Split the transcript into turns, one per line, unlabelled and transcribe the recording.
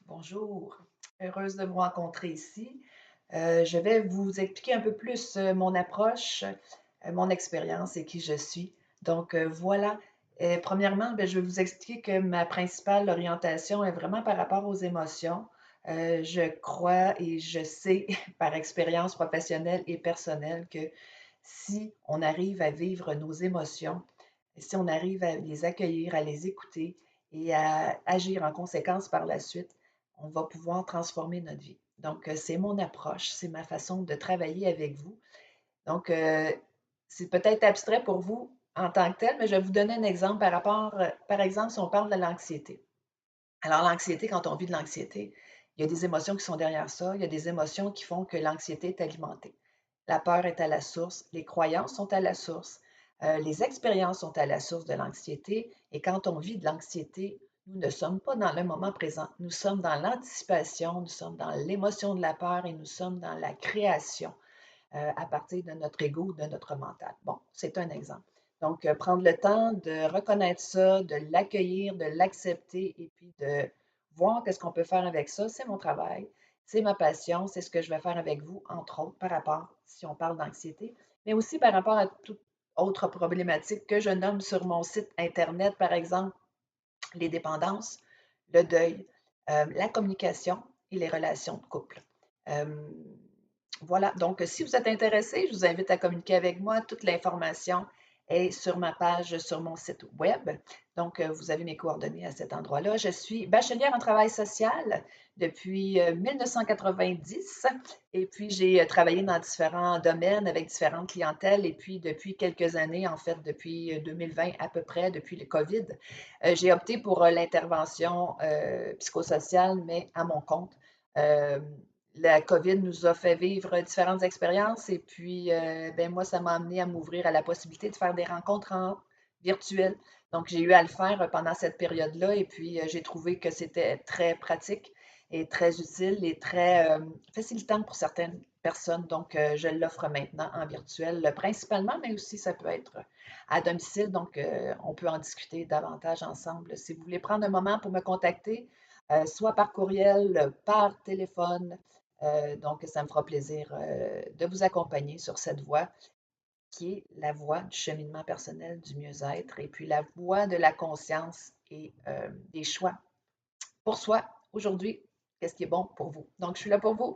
Bonjour, heureuse de vous rencontrer ici. Je vais vous expliquer un peu plus mon approche, mon expérience et qui je suis. Voilà. Premièrement, je vais vous expliquer que ma principale orientation est vraiment par rapport aux émotions. Je crois et je sais par expérience professionnelle et personnelle que si on arrive à vivre nos émotions, si on arrive à les accueillir, à les écouter et à agir en conséquence par la suite, on va pouvoir transformer notre vie. C'est mon approche, c'est ma façon de travailler avec vous. Donc, c'est peut-être abstrait pour vous en tant que tel, mais je vais vous donner un exemple par rapport, par exemple, si on parle de l'anxiété. Alors, l'anxiété, quand on vit de l'anxiété, il y a des émotions qui sont derrière ça. Il y a des émotions qui font que l'anxiété est alimentée. La peur est à la source, les croyances sont à la source, les expériences sont à la source de l'anxiété. Et quand on vit de l'anxiété, nous ne sommes pas dans le moment présent. Nous sommes dans l'anticipation, nous sommes dans l'émotion de la peur et nous sommes dans la création à partir de notre ego, de notre mental. Bon, c'est un exemple. Donc, prendre le temps de reconnaître ça, de l'accueillir, de l'accepter et puis de voir qu'est-ce qu'on peut faire avec ça, c'est mon travail, c'est ma passion, c'est ce que je vais faire avec vous, entre autres, par rapport, si on parle d'anxiété, mais aussi par rapport à toute autre problématique que je nomme sur mon site Internet, par exemple, les dépendances, le deuil, la communication et les relations de couple. Euh, voilà, donc si vous êtes intéressé, je vous invite à communiquer avec moi. Toute l'information est sur ma page, sur mon site web. Donc, vous avez mes coordonnées à cet endroit-là. Je suis bachelière en travail social depuis 1990 et puis j'ai travaillé dans différents domaines avec différentes clientèles et puis depuis quelques années, en fait, depuis 2020 à peu près, depuis le COVID, j'ai opté pour l'intervention psychosociale, mais à mon compte. Euh, la COVID nous a fait vivre différentes expériences et puis, ben moi, ça m'a amené à m'ouvrir à la possibilité de faire des rencontres en virtuel. Donc, j'ai eu à le faire pendant cette période-là et puis j'ai trouvé que c'était très pratique et très utile et très facilitant pour certaines personnes. Donc, je l'offre maintenant en virtuel principalement, mais aussi ça peut être à domicile. Donc, on peut en discuter davantage ensemble. Si vous voulez prendre un moment pour me contacter, soit par courriel, par téléphone, donc, ça me fera plaisir de vous accompagner sur cette voie qui est la voie du cheminement personnel, du mieux-être et puis la voie de la conscience et des choix pour soi aujourd'hui. Qu'est-ce qui est bon pour vous? Donc, je suis là pour vous.